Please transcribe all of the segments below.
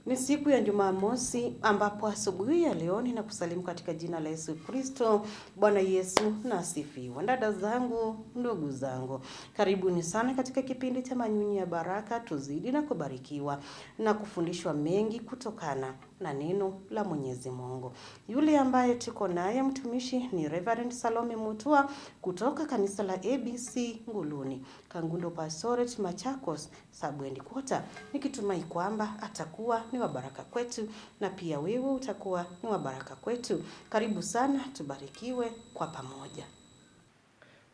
Ni siku ya Jumamosi ambapo asubuhi ya leo ninakusalimu katika jina la Yesu Kristo. Bwana Yesu na asifiwe. Dada zangu, ndugu zangu, karibuni sana katika kipindi cha Manyunyu ya Baraka. Tuzidi na kubarikiwa na kufundishwa mengi kutokana na neno la Mwenyezi Mungu. Yule ambaye tuko naye mtumishi ni Reverend Salome Mutua kutoka kanisa la ABC Nguluni, Kangundo Pastoret, Machakos, Sub Quarter. Nikitumai kwamba atakuwa ni wa baraka kwetu na pia wewe utakuwa ni wa baraka kwetu. Karibu sana, tubarikiwe kwa pamoja.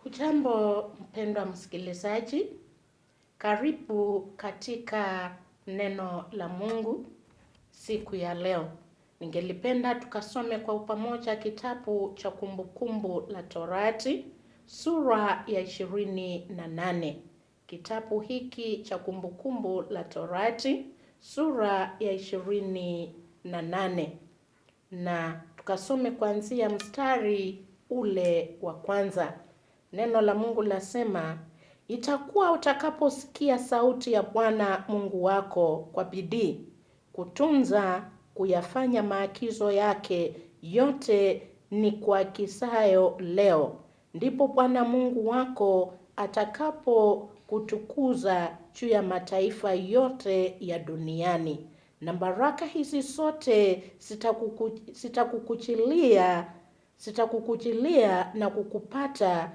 Hujambo mpendwa msikilizaji, karibu katika neno la Mungu siku ya leo. Ningelipenda tukasome kwa pamoja kitabu cha Kumbukumbu la Torati sura ya 28. Kitabu hiki cha Kumbukumbu la Torati sura ya 28, na tukasome kuanzia mstari ule wa kwanza. Neno la Mungu lasema, itakuwa utakaposikia sauti ya Bwana Mungu wako kwa bidii, kutunza kuyafanya maagizo yake yote ni kuagizayo leo, ndipo Bwana Mungu wako atakapo kutukuza juu ya yote ya duniani, na baraka hizi zote sitakukujilia na kukupata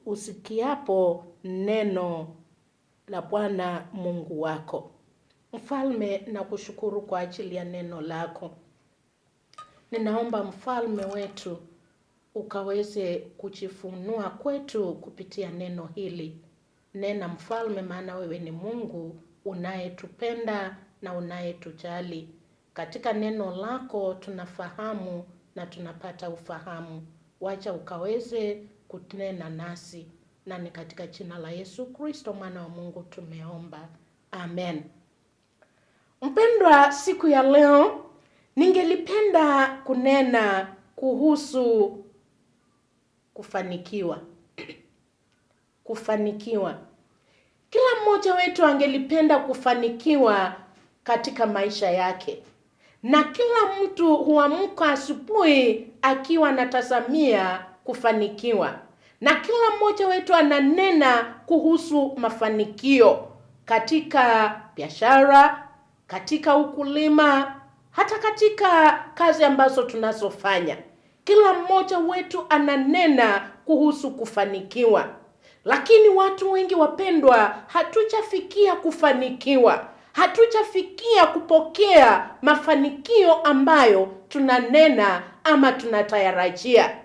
usikiapo neno la Bwana Mungu wako. Mfalme, na kushukuru kwa ajili ya neno lako. Ninaomba mfalme wetu ukaweze kujifunua kwetu kupitia neno hili. Nena mfalme, maana wewe ni Mungu unayetupenda na unayetujali. Katika neno lako tunafahamu na tunapata ufahamu. Wacha ukaweze kunena nasi, na ni katika jina la Yesu Kristo mwana wa Mungu tumeomba. Amen. Mpendwa, siku ya leo ningelipenda kunena kuhusu kufanikiwa. Kufanikiwa. Kila mmoja wetu angelipenda kufanikiwa katika maisha yake. Na kila mtu huamka asubuhi akiwa anatazamia kufanikiwa. Na kila mmoja wetu ananena kuhusu mafanikio katika biashara, katika ukulima, hata katika kazi ambazo tunazofanya. Kila mmoja wetu ananena kuhusu kufanikiwa. Lakini watu wengi wapendwa, hatujafikia kufanikiwa. Hatujafikia kupokea mafanikio ambayo tunanena ama tunatayarajia.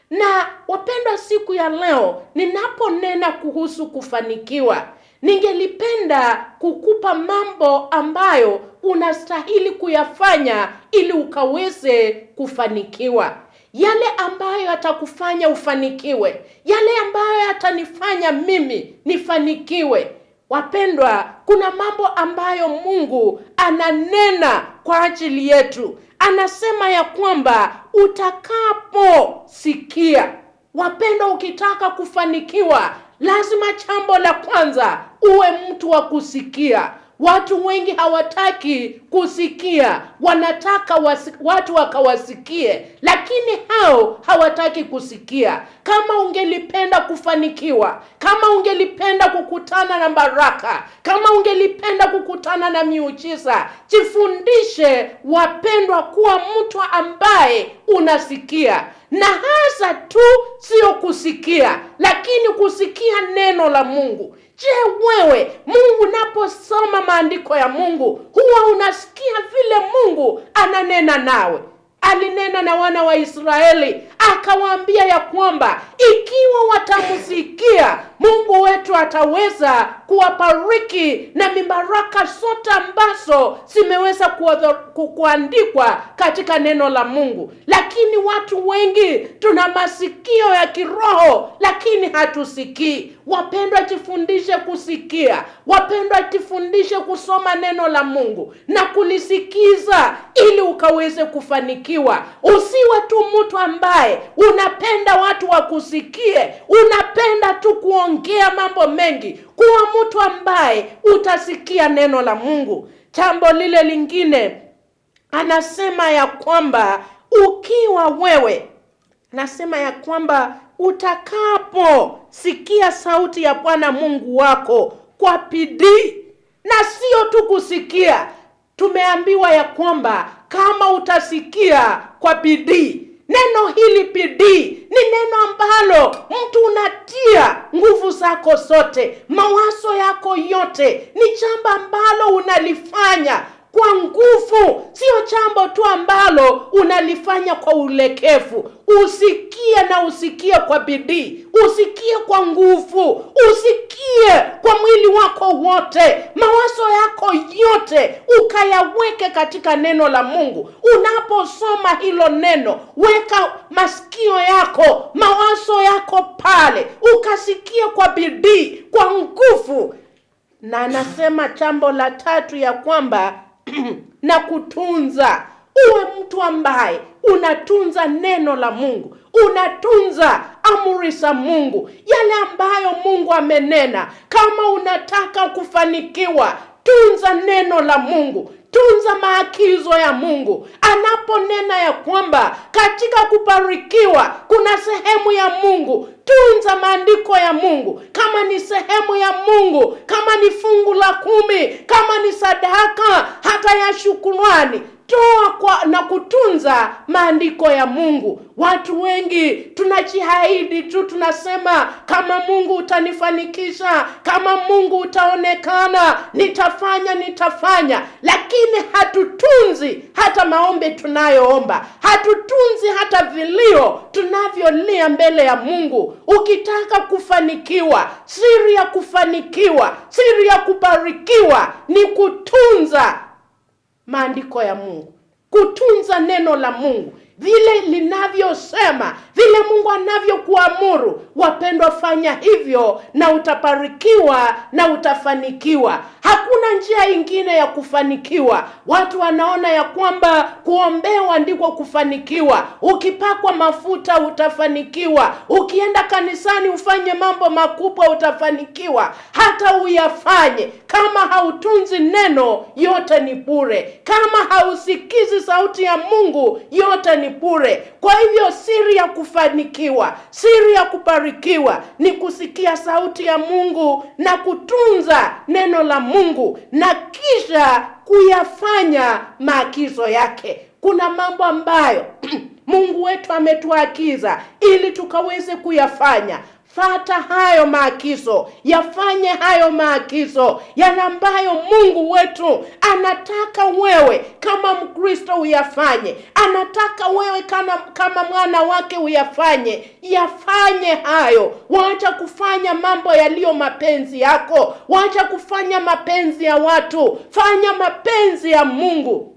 Na wapendwa, siku ya leo ninaponena kuhusu kufanikiwa, ningelipenda kukupa mambo ambayo unastahili kuyafanya ili ukaweze kufanikiwa. Yale ambayo yatakufanya ufanikiwe, yale ambayo yatanifanya mimi nifanikiwe. Wapendwa, kuna mambo ambayo Mungu ananena kwa ajili yetu. Anasema ya kwamba utakaposikia. Wapendwa, ukitaka kufanikiwa, lazima jambo la kwanza uwe mtu wa kusikia. Watu wengi hawataki kusikia, wanataka watu wakawasikie, lakini hao hawataki kusikia. Kama ungelipenda kufanikiwa, kama ungelipenda kukutana na baraka, kama ungelipenda kukutana na miujiza, jifundishe wapendwa kuwa mtu ambaye unasikia. Na hasa tu sio kusikia, lakini kusikia neno la Mungu. Je, wewe Mungu unaposoma maandiko ya Mungu huwa unasikia vile Mungu ananena nawe? Alinena na wana wa Israeli akawaambia ya kwamba ikiwa watamsikia Mungu wetu ataweza kuwabariki na mibaraka zote ambazo zimeweza kuandikwa katika neno la Mungu. Lakini Lakini watu wengi tuna masikio ya kiroho lakini hatusikii. Wapendwa, jifundishe kusikia. Wapendwa, jifundishe kusoma neno la Mungu na kulisikiza ili ukaweze kufanikiwa. Usiwe tu mtu ambaye unapenda watu wakusikie, unapenda tu kuongea mambo mengi. Kuwa mtu ambaye utasikia neno la Mungu. Jambo lile lingine anasema ya kwamba ukiwa wewe, nasema ya kwamba utakapo sikia sauti ya Bwana Mungu wako kwa bidii, na sio tu kusikia. Tumeambiwa ya kwamba kama utasikia kwa bidii. Neno hili bidii ni neno ambalo mtu unatia nguvu zako zote, mawazo yako yote. Ni jambo ambalo unalifanya kwa nguvu, sio jambo tu ambalo unalifanya kwa ulekevu. Usikie na usikie kwa bidii, usikie kwa nguvu, usikie kwa mwili wako wote, mawazo yako yote ukayaweke katika neno la Mungu. Unaposoma hilo neno, weka masikio yako, mawazo yako pale, ukasikie kwa bidii, kwa nguvu. Na anasema jambo la tatu ya kwamba na kutunza. Uwe mtu ambaye unatunza neno la Mungu, unatunza amri za Mungu, yale ambayo Mungu amenena. Kama unataka kufanikiwa, tunza neno la Mungu, tunza maagizo ya Mungu. Anaponena ya kwamba katika kubarikiwa kuna sehemu ya Mungu, tunza maandiko ya Mungu. Kama ni sehemu ya Mungu, kama ni fungu la 10, kama ni sadaka hata ya shukrani, toa na kutunza maandiko ya Mungu. Watu wengi tunajiahidi tu, tunasema kama Mungu utanifanikisha, kama Mungu utaonekana, nitafanya. Lakini hatutunzi hata maombi tunayoomba, hatutunzi hata vilio tunavyolia mbele ya Mungu. Ukitaka kufanikiwa, siri ya kufanikiwa, siri ya kubarikiwa ni kutunza maandiko ya Mungu, kutunza neno la Mungu vile linavyosema, vile Mungu anavyokuamuru. Wapendwa, fanya hivyo na utabarikiwa na utafanikiwa. Hakuna njia ingine ya kufanikiwa. Watu wanaona ya kwamba kuombewa ndiko kufanikiwa. Ukipakwa mafuta utafanikiwa. Ukienda kanisani ufanye mambo makubwa utafanikiwa. Hata uyafanye, kama hautunzi neno, yote ni bure. Kama hausikizi sauti ya Mungu, yote ni bure. Kwa hivyo siri ya kufanikiwa, siri ya kubarikiwa ni kusikia sauti ya Mungu na kutunza neno la Mungu na kisha kuyafanya maagizo yake. Kuna mambo ambayo Mungu wetu ametuagiza ili tukaweze kuyafanya. Fata hayo maagizo, yafanye hayo maagizo yana ambayo Mungu wetu anataka wewe kama Mkristo uyafanye. Anataka wewe kama mwana wake uyafanye. Yafanye hayo. Wacha kufanya mambo yaliyo mapenzi yako. Wacha kufanya mapenzi ya watu. Fanya mapenzi ya Mungu.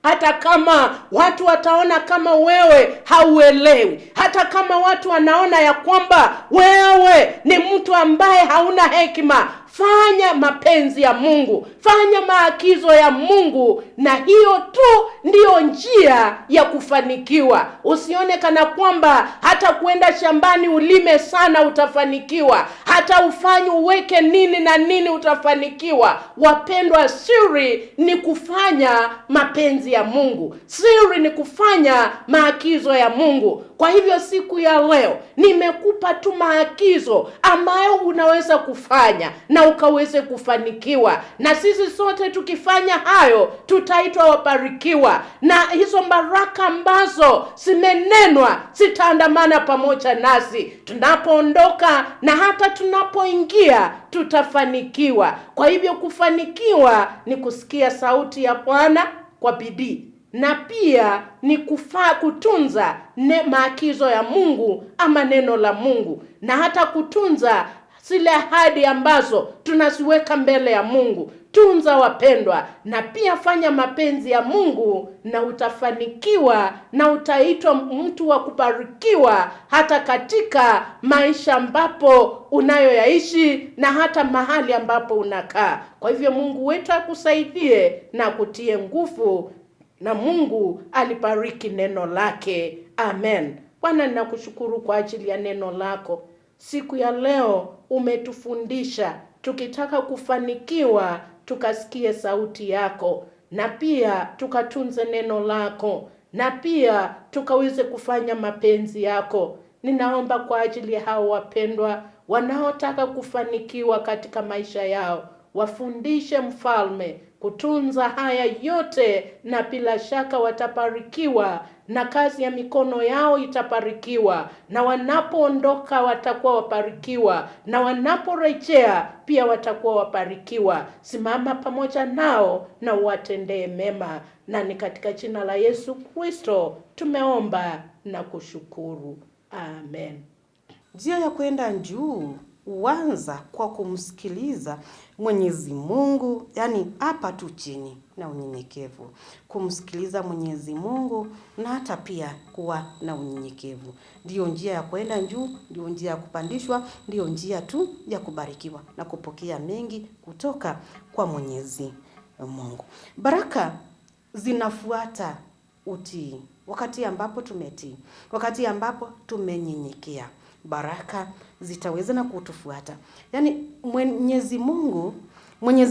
Hata kama watu wataona kama wewe hauelewi, hata kama watu wanaona ya kwamba wewe ni mtu ambaye hauna hekima, fanya mapenzi ya Mungu, fanya maagizo ya Mungu, na hiyo tu ndiyo njia ya kufanikiwa. Usione kana kwamba hata kuenda shambani ulime sana utafanikiwa, hata ufanye uweke nini na nini utafanikiwa. Wapendwa, siri ni kufanya mapenzi ya Mungu. Siri ni kufanya maagizo ya Mungu. Kwa hivyo siku ya leo nimekupa tu maagizo ambayo unaweza kufanya na ukaweze kufanikiwa. Na sisi sote tukifanya hayo tutaitwa wabarikiwa, na hizo baraka ambazo zimenenwa zitaandamana pamoja nasi tunapoondoka na hata tunapoingia, tutafanikiwa. Kwa hivyo kufanikiwa ni kusikia sauti ya Bwana kwa bidii, na pia ni kutunza maagizo ya Mungu ama neno la Mungu, na hata kutunza zile ahadi ambazo tunaziweka mbele ya Mungu. Tunza wapendwa, na pia fanya mapenzi ya Mungu, na utafanikiwa na utaitwa mtu wa kubarikiwa hata katika maisha ambapo unayoyaishi na hata mahali ambapo unakaa. Kwa hivyo Mungu wetu akusaidie na kutie nguvu, na Mungu alibariki neno lake. Amen. Bwana, ninakushukuru kwa ajili ya neno lako. Siku ya leo umetufundisha, tukitaka kufanikiwa tukasikie sauti yako, na pia tukatunze neno lako, na pia tukaweze kufanya mapenzi yako. Ninaomba kwa ajili ya hao wapendwa wanaotaka kufanikiwa katika maisha yao, wafundishe Mfalme kutunza haya yote, na bila shaka watabarikiwa, na kazi ya mikono yao itabarikiwa, na wanapoondoka watakuwa wabarikiwa, na wanaporejea pia watakuwa wabarikiwa. Simama pamoja nao na uwatendee mema, na ni katika jina la Yesu Kristo tumeomba na kushukuru. Amen. Njia ya kwenda juu huanza kwa kumsikiliza Mwenyezi Mungu, yani hapa tu chini na unyenyekevu. Kumsikiliza Mwenyezi Mungu na hata pia kuwa na unyenyekevu. Ndio njia ya kwenda juu, ndio njia ya kupandishwa, ndio njia tu ya kubarikiwa na kupokea mengi kutoka kwa Mwenyezi Mungu. Baraka zinafuata utii. Wakati ambapo tumetii, wakati ambapo tumenyenyekea, baraka zitaweza na kutufuata. Yaani Mwenyezi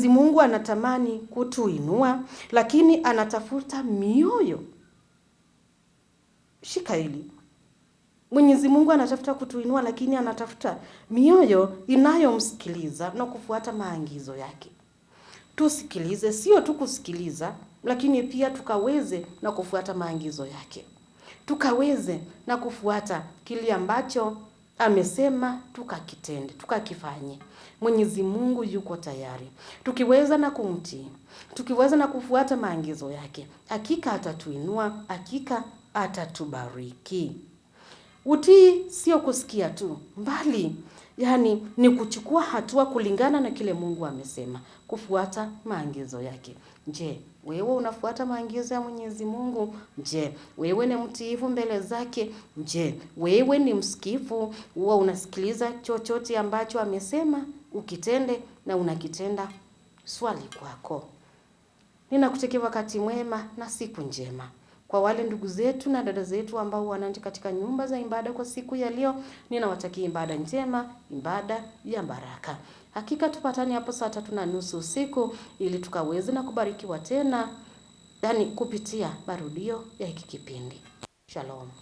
Mungu anatamani kutuinua, lakini anatafuta mioyo. Shika hili. Mwenyezi Mungu anatafuta kutuinua, lakini anatafuta mioyo inayomsikiliza na kufuata maagizo yake. Tusikilize, sio tu kusikiliza, lakini pia tukaweze na kufuata maagizo yake. Tukaweze na kufuata kile ambacho amesema, tukakitende, tukakifanye. Mwenyezi Mungu yuko tayari. Tukiweza na kumtii, tukiweza na kufuata maagizo yake, hakika atatuinua, hakika atatubariki. Utii sio kusikia tu, mbali yani ni kuchukua hatua kulingana na kile Mungu amesema, kufuata maagizo yake. Je, wewe unafuata maagizo ya Mwenyezi Mungu? Je, wewe ni mtiifu mbele zake? Je, wewe ni msikifu, huwa unasikiliza chochote ambacho amesema ukitende na unakitenda? Swali kwako. Ninakutakia wakati mwema na siku njema. Kwa wale ndugu zetu na dada zetu ambao wanaenda katika nyumba za ibada kwa siku ya leo, ninawatakia ibada njema, ibada ya baraka. Hakika tupatane hapo saa 3:30 usiku ili tukaweze na kubarikiwa tena, yani kupitia marudio ya hiki kipindi. Shalom.